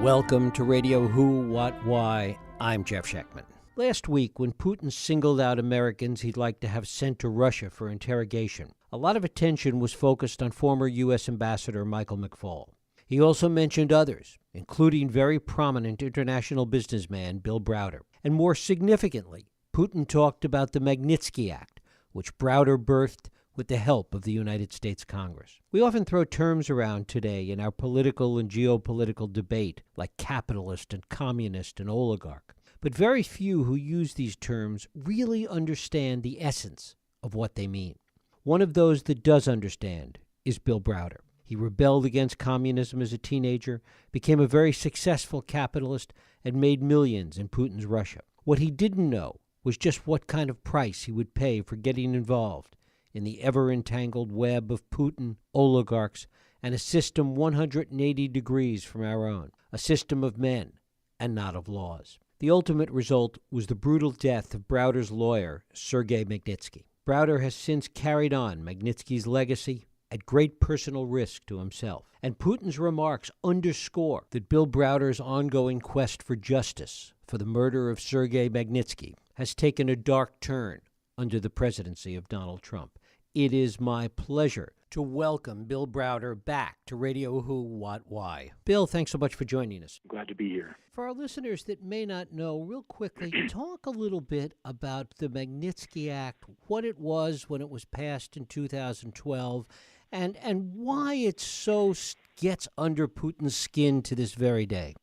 Welcome to Radio Who, What, Why. I'm Jeff Schechtman. Last week, when Putin singled out Americans he'd like to have sent to Russia for interrogation, a lot of attention was focused on former U.S. Ambassador Michael McFaul. He also mentioned others, including very prominent international businessman Bill Browder. And more significantly, Putin talked about the Magnitsky Act, which Browder birthed with the help of the United States Congress. We often throw terms around today in our political and geopolitical debate, like capitalist and communist and oligarch. But very few who use these terms really understand the essence of what they mean. One of those that does understand is Bill Browder. He rebelled against communism as a teenager, became a very successful capitalist, and made millions in Putin's Russia. What he didn't know was just what kind of price he would pay for getting involved in the ever-entangled web of Putin, oligarchs, and a system 180 degrees from our own, a system of men and not of laws. The ultimate result was the brutal death of Browder's lawyer, Sergei Magnitsky. Browder has since carried on Magnitsky's legacy at great personal risk to himself. And Putin's remarks underscore that Bill Browder's ongoing quest for justice for the murder of Sergei Magnitsky has taken a dark turn under the presidency of Donald Trump. It is my pleasure to welcome Bill Browder back to Radio Who, What, Why. Bill, thanks so much for joining us. Glad to be here. For our listeners that may not know, real quickly, talk a little bit about the Magnitsky Act, what it was when it was passed in 2012, and why it so gets under Putin's skin to this very day.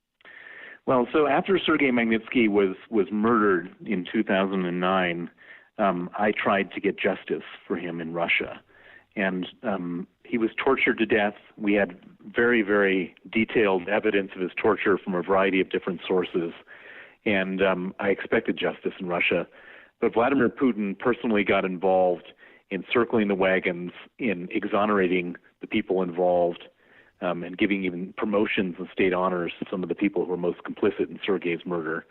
Well, so after Sergei Magnitsky was murdered in 2009, I tried to get justice for him in Russia. And he was tortured to death. We had very, very detailed evidence of his torture from a variety of different sources. And I expected justice in Russia. But Vladimir Putin personally got involved in circling the wagons, in exonerating the people involved, and giving even promotions and state honors to some of the people who were most complicit in Sergei's murder.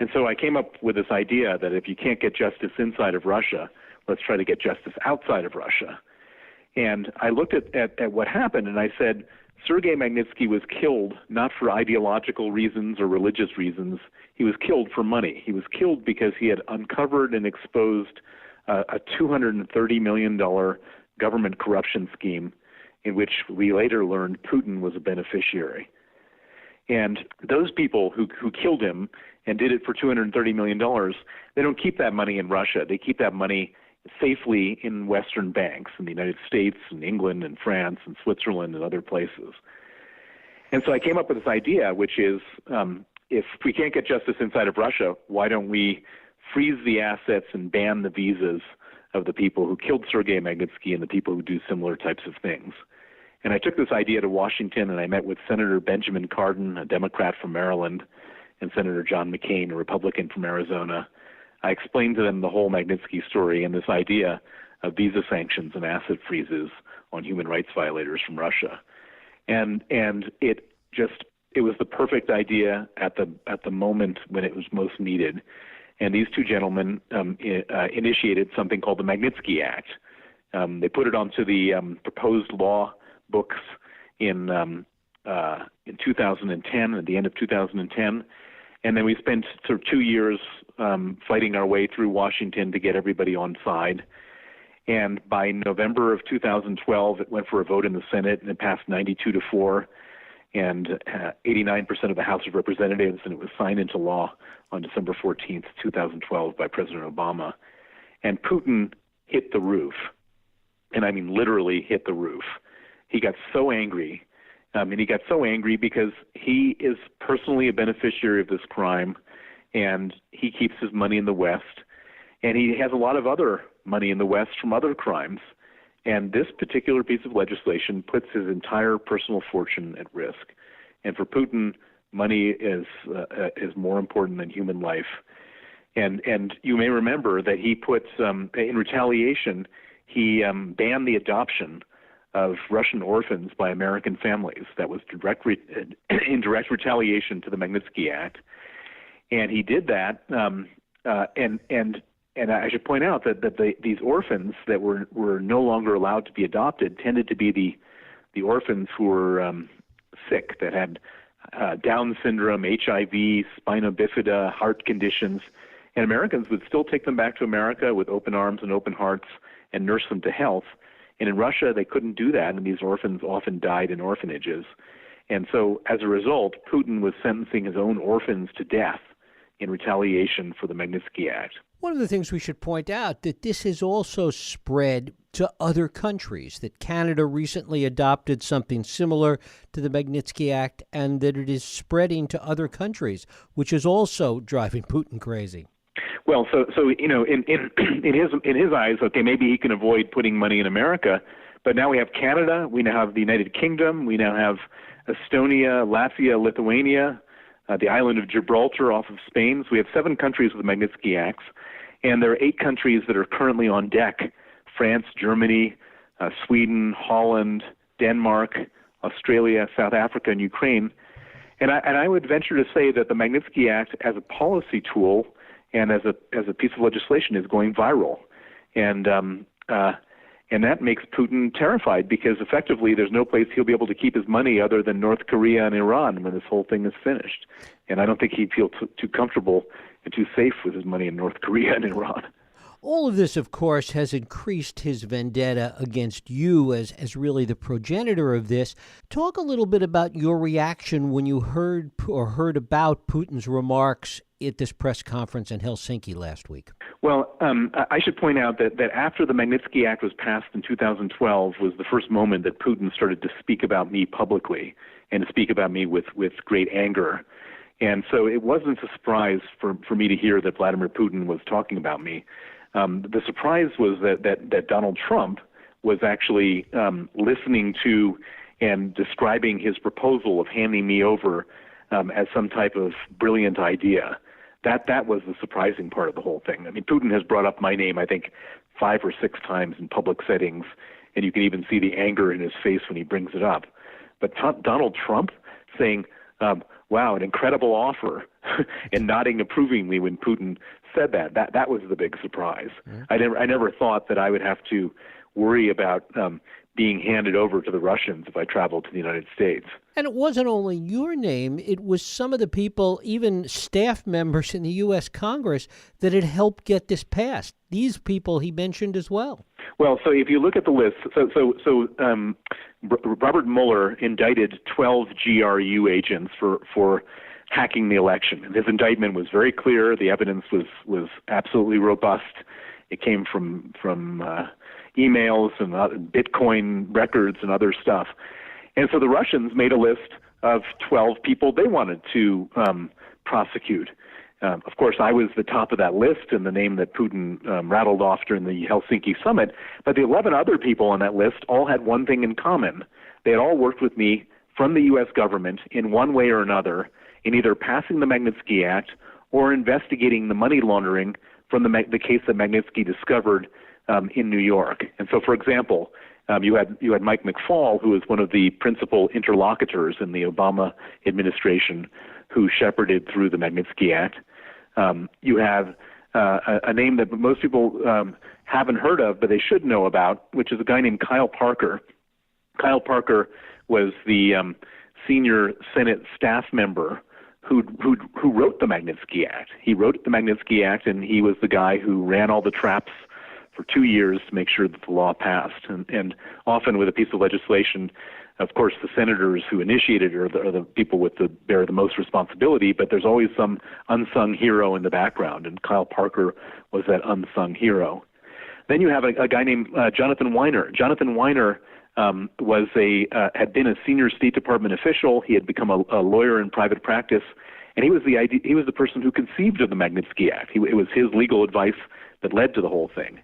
And so I came up with this idea that if you can't get justice inside of Russia, let's try to get justice outside of Russia. And I looked at what happened, and I said, Sergei Magnitsky was killed not for ideological reasons or religious reasons. He was killed for money. He was killed because he had uncovered and exposed a $230 million government corruption scheme in which we later learned Putin was a beneficiary. And those people who killed him and did it for $230 million, they don't keep that money in Russia. They keep that money safely in Western banks in the United States and England and France and Switzerland and other places. And so I came up with this idea, which is if we can't get justice inside of Russia, why don't we freeze the assets and ban the visas of the people who killed Sergei Magnitsky and the people who do similar types of things? And I took this idea to Washington, and I met with Senator Benjamin Cardin, a Democrat from Maryland, and Senator John McCain, a Republican from Arizona. I explained to them the whole Magnitsky story and this idea of visa sanctions and asset freezes on human rights violators from Russia. And it was the perfect idea at the moment when it was most needed. And these two gentlemen initiated something called the Magnitsky Act. They put it onto the proposed law books in 2010, at the end of 2010, and then we spent sort of 2 years fighting our way through Washington to get everybody on side. And by November of 2012, it went for a vote in the Senate, and it passed 92-4, and 89% of the House of Representatives, and it was signed into law on December 14th, 2012 by President Obama. And Putin hit the roof, and I mean literally hit the roof. He got so angry, and he got so angry because he is personally a beneficiary of this crime, and he keeps his money in the West, and he has a lot of other money in the West from other crimes. And this particular piece of legislation puts his entire personal fortune at risk. And for Putin, money is more important than human life. And you may remember that he put, in retaliation, he banned the adoption of Russian orphans by American families. That was in direct retaliation to the Magnitsky Act. And he did that, and I should point out that these orphans that were no longer allowed to be adopted tended to be the orphans who were sick, that had Down syndrome, HIV, spina bifida, heart conditions, and Americans would still take them back to America with open arms and open hearts and nurse them to health. And in Russia, they couldn't do that, and these orphans often died in orphanages. And so, as a result, Putin was sentencing his own orphans to death in retaliation for the Magnitsky Act. One of the things we should point out that this has also spread to other countries, that Canada recently adopted something similar to the Magnitsky Act, and that it is spreading to other countries, which is also driving Putin crazy. Well, so you know, in his eyes, okay, maybe he can avoid putting money in America, but now we have Canada, we now have the United Kingdom, we now have Estonia, Latvia, Lithuania, the island of Gibraltar off of Spain. So we have 7 countries with the Magnitsky Acts, and there are 8 countries that are currently on deck: France, Germany, Sweden, Holland, Denmark, Australia, South Africa, and Ukraine. And I would venture to say that the Magnitsky Act, as a policy tool and as a piece of legislation, is going viral, and that makes Putin terrified, because effectively there's no place he'll be able to keep his money other than North Korea and Iran when this whole thing is finished. And I don't think he'd feel too comfortable and too safe with his money in North Korea and Iran. All of this, of course, has increased his vendetta against you as really the progenitor of this. Talk a little bit about your reaction when you heard about Putin's remarks at this press conference in Helsinki last week. Well, I should point out that after the Magnitsky Act was passed in 2012 was the first moment that Putin started to speak about me publicly, and to speak about me with great anger. And so it wasn't a surprise for me to hear that Vladimir Putin was talking about me. The surprise was that Donald Trump was actually listening to and describing his proposal of handing me over as some type of brilliant idea. That was the surprising part of the whole thing. I mean, Putin has brought up my name, I think, 5 or 6 times in public settings, and you can even see the anger in his face when he brings it up. But Donald Trump saying, wow, an incredible offer, and nodding approvingly when Putin said that was the big surprise. Mm-hmm. I never thought that I would have to worry about being handed over to the Russians if I traveled to the United States. And it wasn't only your name, it was some of the people, even staff members in the U.S. Congress, that had helped get this passed. These people he mentioned as well. Well, so if you look at the list, Robert Mueller indicted 12 GRU agents for hacking the election. And his indictment was very clear. The evidence was absolutely robust. It came from emails and Bitcoin records and other stuff. And so the Russians made a list of 12 people they wanted to prosecute. Of course, I was the top of that list and the name that Putin rattled off during the Helsinki summit. But the 11 other people on that list all had one thing in common. They had all worked with me from the U.S. government in one way or another in either passing the Magnitsky Act or investigating the money laundering from the case that Magnitsky discovered in New York. And so, for example, you had Mike McFaul, who was one of the principal interlocutors in the Obama administration, who shepherded through the Magnitsky Act. You have a name that most people haven't heard of, but they should know about, which is a guy named Kyle Parker. Kyle Parker was the senior Senate staff member who wrote the Magnitsky Act. He wrote the Magnitsky Act, and he was the guy who ran all the traps for 2 years to make sure that the law passed. And often with a piece of legislation, of course, the senators who initiated it are the people bear the most responsibility, but there's always some unsung hero in the background, and Kyle Parker was that unsung hero. Then you have a guy named Jonathan Weiner. Jonathan Weiner had been a senior State Department official. He had become a lawyer in private practice, and he was the person who conceived of the Magnitsky Act. It was his legal advice that led to the whole thing.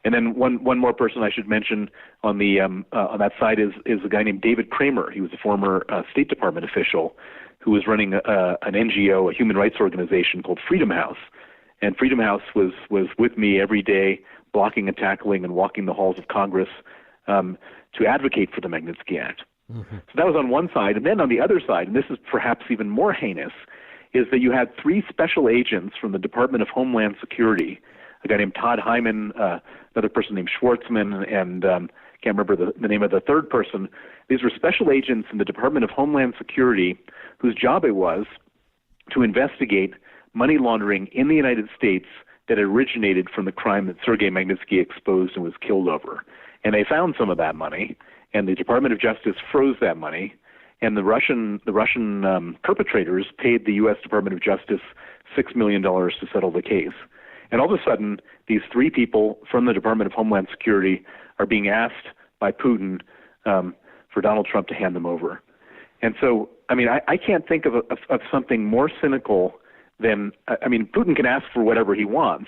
And then one more person I should mention on that side is a guy named David Kramer. He was a former State Department official who was running an NGO, a human rights organization called Freedom House. And Freedom House was with me every day, blocking and tackling and walking the halls of Congress to advocate for the Magnitsky Act. Mm-hmm. So that was on one side. And then on the other side, and this is perhaps even more heinous, is that you had 3 special agents from the Department of Homeland Security, a guy named Todd Hyman, another person named Schwartzman, and can't remember the name of the third person. These were special agents in the Department of Homeland Security whose job it was to investigate money laundering in the United States that originated from the crime that Sergei Magnitsky exposed and was killed over. And they found some of that money, and the Department of Justice froze that money, and the Russian perpetrators paid the U.S. Department of Justice $6 million to settle the case. And all of a sudden, these three people from the Department of Homeland Security are being asked by Putin for Donald Trump to hand them over. And so, I mean, I can't think of something more cynical than, I mean, Putin can ask for whatever he wants,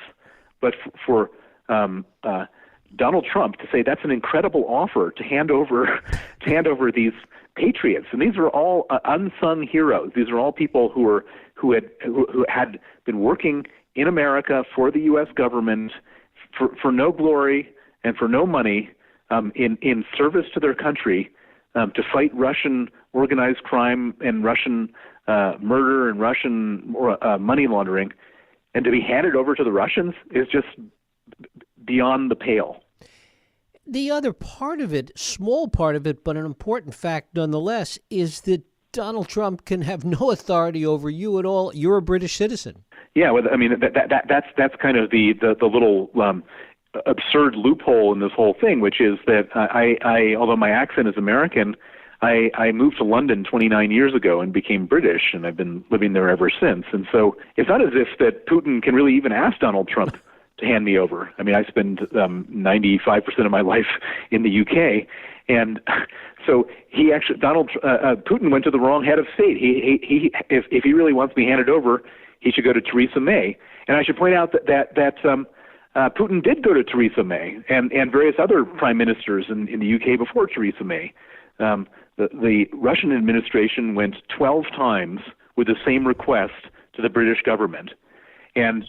but for Donald Trump to say that's an incredible offer to hand over these patriots, and these are all unsung heroes. These are all people who had been working in America for the U.S. government for no glory and for no money, in service to their country, to fight Russian organized crime and Russian murder and Russian money laundering, and to be handed over to the Russians is just beyond the pale. The other part of it, small part of it, but an important fact nonetheless, is that Donald Trump can have no authority over you at all. You're a British citizen. Yeah, well, I mean that's kind of the little absurd loophole in this whole thing, which is that I although my accent is American, I moved to London 29 years ago and became British, and I've been living there ever since. And so it's not as if that Putin can really even ask Donald Trump to hand me over. I mean, I spend 95% of my life in the UK, and so he actually Putin went to the wrong head of state. If he really wants me handed over, he should go to Theresa May. And I should point out that Putin did go to Theresa May and various other prime ministers in the UK before Theresa May. The Russian administration went 12 times with the same request to the British government, and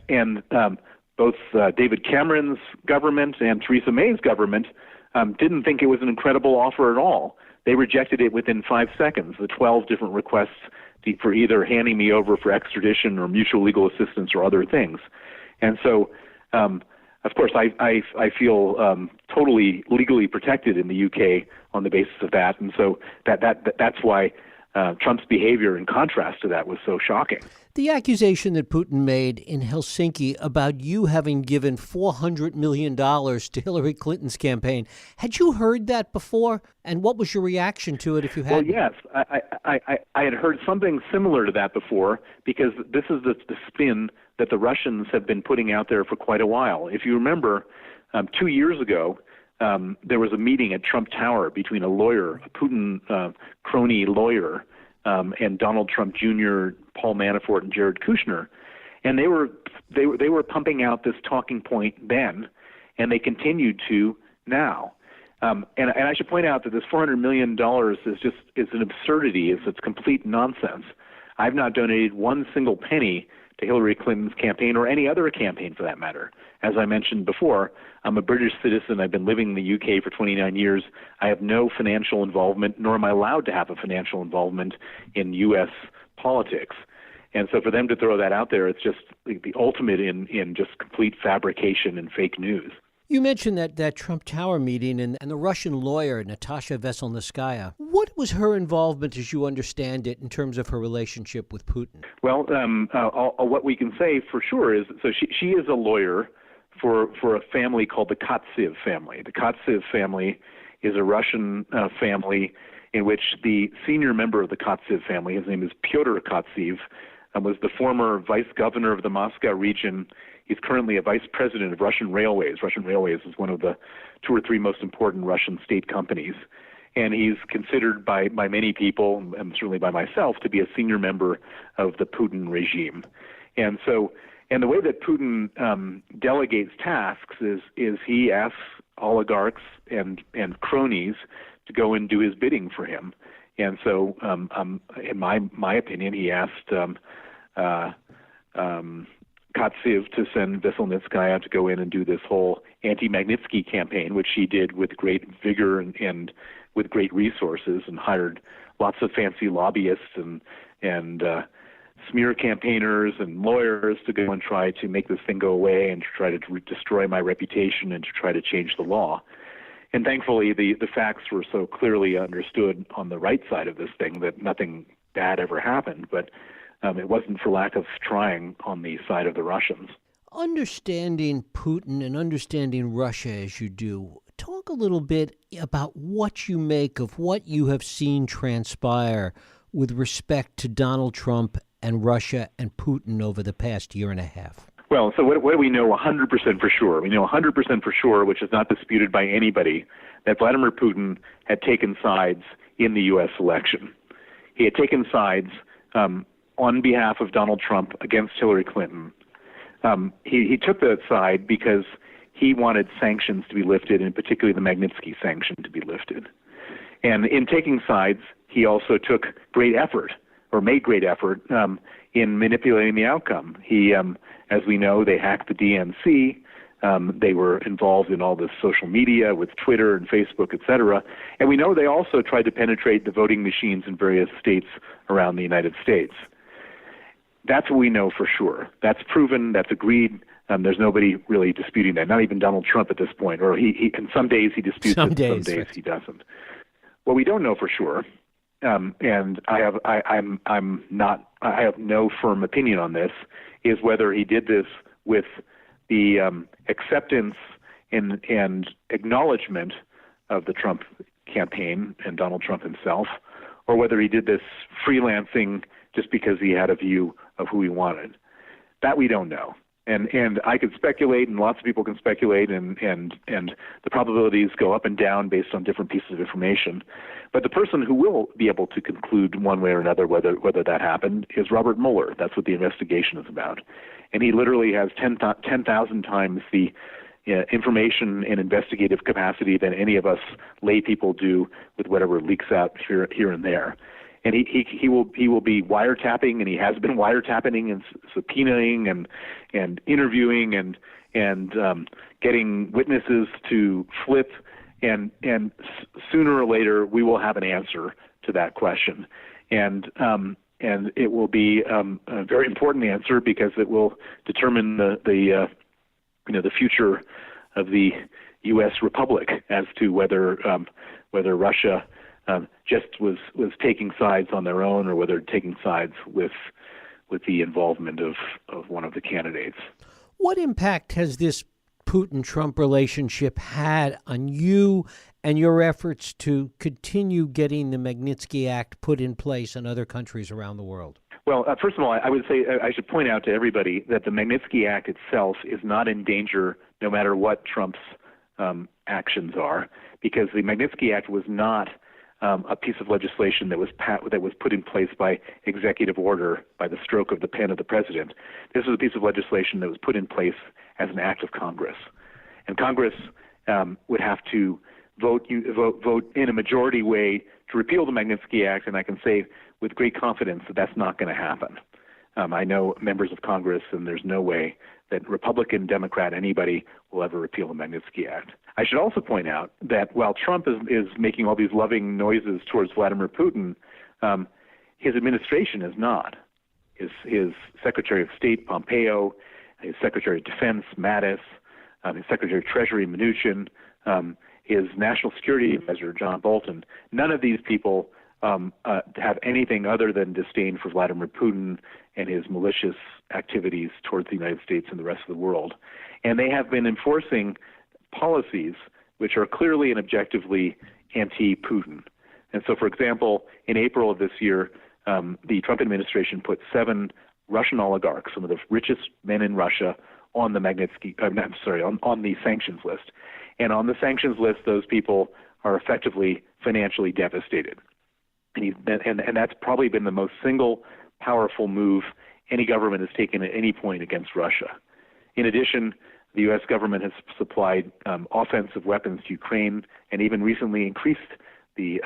both David Cameron's government and Theresa May's government didn't think it was an incredible offer at all. They rejected it within 5 seconds, the 12 different requests for either handing me over for extradition or mutual legal assistance or other things. And so, of course, I feel totally legally protected in the UK on the basis of that, and so that's why Trump's behavior, in contrast to that, was so shocking. The accusation that Putin made in Helsinki about you having given $400 million to Hillary Clinton's campaign, had you heard that before? And what was your reaction to it if you had? Well, yes. I had heard something similar to that before, because this is the spin that the Russians have been putting out there for quite a while. If you remember, 2 years ago, there was a meeting at Trump Tower between a lawyer, a Putin crony lawyer, and Donald Trump Jr., Paul Manafort, and Jared Kushner, and they were pumping out this talking point then, and they continued to now. And I should point out that this $400 million is an absurdity. It's complete nonsense. I've not donated one single penny to Hillary Clinton's campaign or any other campaign for that matter. As I mentioned before, I'm a British citizen. I've been living in the UK for 29 years. I have no financial involvement, nor am I allowed to have a financial involvement in U.S. politics. And so for them to throw that out there, it's just the ultimate in just complete fabrication and fake news. You mentioned that Trump Tower meeting and the Russian lawyer, Natasha Veselnitskaya. What was her involvement, as you understand it, in terms of her relationship with Putin? Well, what we can say for sure is, so she is a lawyer for a family called the Kotsev family. The Kotsev family is a Russian family in which the senior member of the Kotsev family, his name is Pyotr Kotsev, was the former vice governor of the Moscow region. He's currently a vice president of Russian Railways. Russian Railways is one of the 2 or 3 most important Russian state companies. And he's considered by many people, and certainly by myself, to be a senior member of the Putin regime. And so, and the way that Putin delegates tasks is he asks oligarchs and cronies to go and do his bidding for him. And so, in my opinion, he asked Kotsev to send Veselnitskaya to go in and do this whole anti-Magnitsky campaign, which she did with great vigor and with great resources, and hired lots of fancy lobbyists and smear campaigners and lawyers to go and try to make this thing go away and to try to destroy my reputation and to try to change the law. And thankfully, the facts were so clearly understood on the right side of this thing that nothing bad ever happened, but it wasn't for lack of trying on the side of the Russians. Understanding Putin and understanding Russia as you do, talk a little bit about what you make of what you have seen transpire with respect to Donald Trump and Russia and Putin over the past year and a half. Well, so what do we know 100% for sure? We know 100% for sure, which is not disputed by anybody, that Vladimir Putin had taken sides in the U.S. election. He had taken sides on behalf of Donald Trump against Hillary Clinton. He took that side because he wanted sanctions to be lifted, and particularly the Magnitsky sanction to be lifted. And in taking sides, he also took great effort, or made great effort, in manipulating the outcome. He, as we know, they hacked the DNC. They were involved in all this social media with Twitter and Facebook, et cetera. And we know they also tried to penetrate the voting machines in various states around the United States. That's what we know for sure. That's proven. That's agreed. There's nobody really disputing that. Not even Donald Trump at this point. Or he and some days he disputes it, some days right. He doesn't. What we don't know for sure, and I have no firm opinion on this, is whether he did this with the acceptance and acknowledgement of the Trump campaign and Donald Trump himself, or whether he did this freelancing just because he had a view of who he wanted. That we don't know. And I could speculate, and lots of people can speculate, and the probabilities go up and down based on different pieces of information. But the person who will be able to conclude one way or another whether that happened is Robert Mueller. That's what the investigation is about. And he literally has 10,000 times the information and investigative capacity than any of us lay people do with whatever leaks out here and there. And he will be wiretapping, and he has been wiretapping and subpoenaing and interviewing and getting witnesses to flip, and sooner or later we will have an answer to that question, and it will be a very important answer because it will determine the future of the U.S. Republic as to whether Russia just was taking sides on their own, or whether taking sides with the involvement of one of the candidates. What impact has this Putin-Trump relationship had on you and your efforts to continue getting the Magnitsky Act put in place in other countries around the world? Well, first of all, I would say I should point out to everybody that the Magnitsky Act itself is not in danger no matter what Trump's actions are, because the Magnitsky Act was not a piece of legislation that was put in place by executive order by the stroke of the pen of the president. This was a piece of legislation that was put in place as an act of Congress, and Congress would have to vote in a majority way to repeal the Magnitsky Act. And I can say with great confidence that that's not going to happen. I know members of Congress, and there's no way that Republican, Democrat, anybody will ever repeal the Magnitsky Act. I should also point out that while Trump is making all these loving noises towards Vladimir Putin, his administration is not. His Secretary of State, Pompeo, his Secretary of Defense, Mattis, his Secretary of Treasury, Mnuchin, his National Security Advisor, John Bolton, none of these people have anything other than disdain for Vladimir Putin and his malicious activities towards the United States and the rest of the world. And they have been enforcing policies which are clearly and objectively anti-Putin. And so, for example, in April of this year, the Trump administration put 7 Russian oligarchs, some of the richest men in Russia, on the on the sanctions list. And on the sanctions list, those people are effectively financially devastated. And that's probably been the most single powerful move any government has taken at any point against Russia. In addition, the U.S. government has supplied offensive weapons to Ukraine, and even recently increased the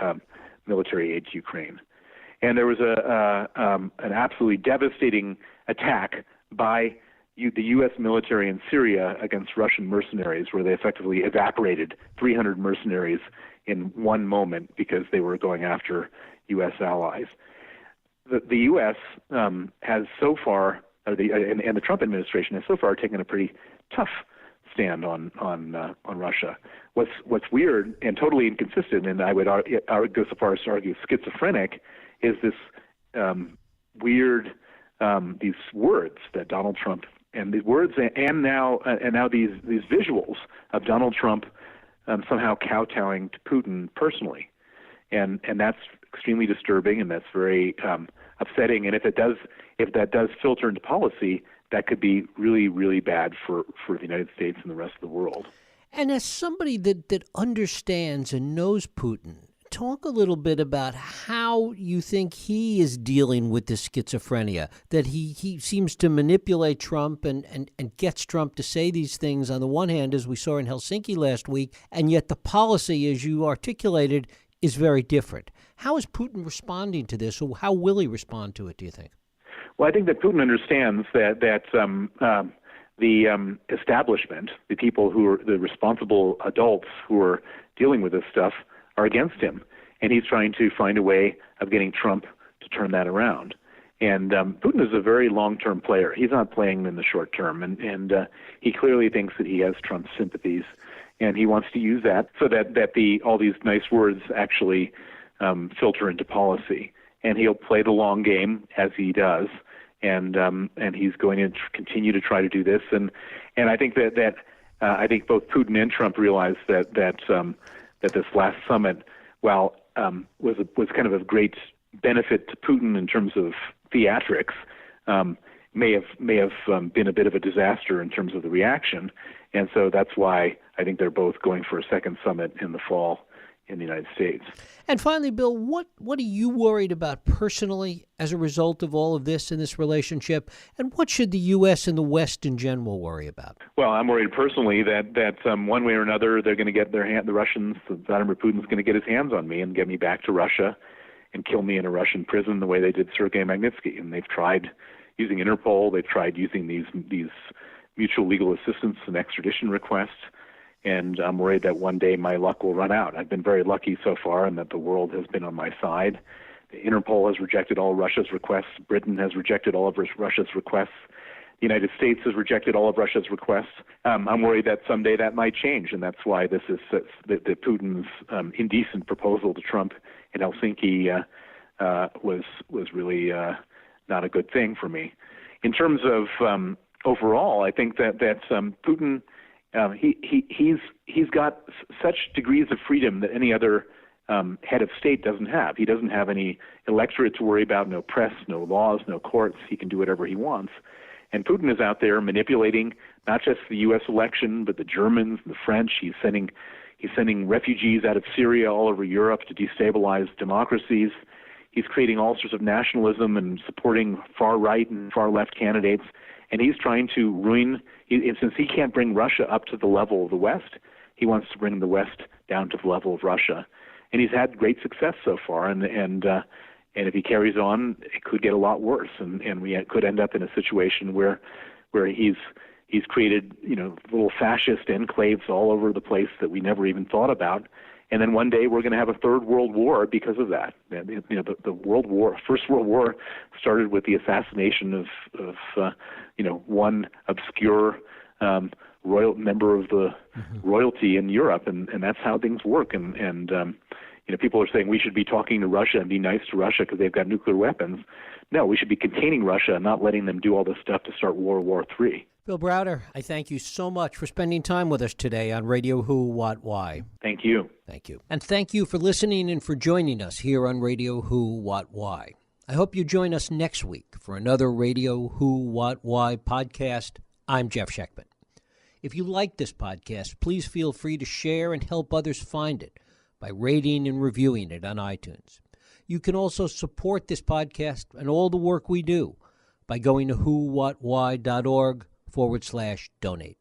military aid to Ukraine. And there was an absolutely devastating attack by the U.S. military in Syria against Russian mercenaries, where they effectively evaporated 300 mercenaries in one moment because they were going after U.S. allies. The U.S. has so far, and the Trump administration has so far taken a pretty tough stand on Russia. What's weird and totally inconsistent, and I would go so far as to argue schizophrenic, is this weird these words that Donald Trump and the words and now these visuals of Donald Trump somehow kowtowing to Putin personally, and that's extremely disturbing, and that's very upsetting. And if that does filter into policy, that could be really, really bad for the United States and the rest of the world. And as somebody that understands and knows Putin, talk a little bit about how you think he is dealing with this schizophrenia, that he seems to manipulate Trump and gets Trump to say these things on the one hand, as we saw in Helsinki last week, and yet the policy, as you articulated, is very different. How is Putin responding to this, or how will he respond to it, do you think? Well, I think that Putin understands that the establishment, the people who are the responsible adults who are dealing with this stuff, are against him, and he's trying to find a way of getting Trump to turn that around. And Putin is a very long-term player. He's not playing in the short term, and he clearly thinks that he has Trump's sympathies, and he wants to use that so that all these nice words actually filter into policy. And he'll play the long game as he does, and he's going to continue to try to do this. And I think that I think both Putin and Trump realize that this last summit, while was kind of a great benefit to Putin in terms of theatrics, may have been a bit of a disaster in terms of the reaction. And so that's why I think they're both going for a second summit in the fall in the United States. And finally, Bill, what are you worried about personally as a result of all of this in this relationship? And what should the U.S. and the West in general worry about? Well, I'm worried personally that one way or another they're going to get the Russians, Vladimir Putin's going to get his hands on me and get me back to Russia and kill me in a Russian prison the way they did Sergei Magnitsky. And they've tried using Interpol. They've tried using these mutual legal assistance and extradition requests. And I'm worried that one day my luck will run out. I've been very lucky so far, and that the world has been on my side. Interpol has rejected all Russia's requests. Britain has rejected all of Russia's requests. The United States has rejected all of Russia's requests. I'm worried that someday that might change, and that's why this is the Putin's indecent proposal to Trump in Helsinki was really not a good thing for me. In terms of overall, I think that Putin. He's got such degrees of freedom that any other head of state doesn't have. He doesn't have any electorate to worry about, no press, no laws, no courts. He can do whatever he wants. And Putin is out there manipulating not just the U.S. election, but the Germans, the French. He's sending refugees out of Syria all over Europe to destabilize democracies. He's creating all sorts of nationalism and supporting far-right and far-left candidates. And he's trying to ruin, since he can't bring Russia up to the level of the West, he wants to bring the West down to the level of Russia. And he's had great success so far, and if he carries on, it could get a lot worse, and we could end up in a situation where he's created little fascist enclaves all over the place that we never even thought about. And then one day we're going to have a third world war because of that. The First World War started with the assassination of one obscure royal member of the royalty in Europe, and that's how things work. And people are saying we should be talking to Russia and be nice to Russia because they've got nuclear weapons. No, we should be containing Russia and not letting them do all this stuff to start World War III. Bill Browder, I thank you so much for spending time with us today on Radio Who, What, Why. Thank you. Thank you. And thank you for listening and for joining us here on Radio Who, What, Why. I hope you join us next week for another Radio Who, What, Why podcast. I'm Jeff Sheckman. If you like this podcast, please feel free to share and help others find it by rating and reviewing it on iTunes. You can also support this podcast and all the work we do by going to whowhatwhy.org/donate.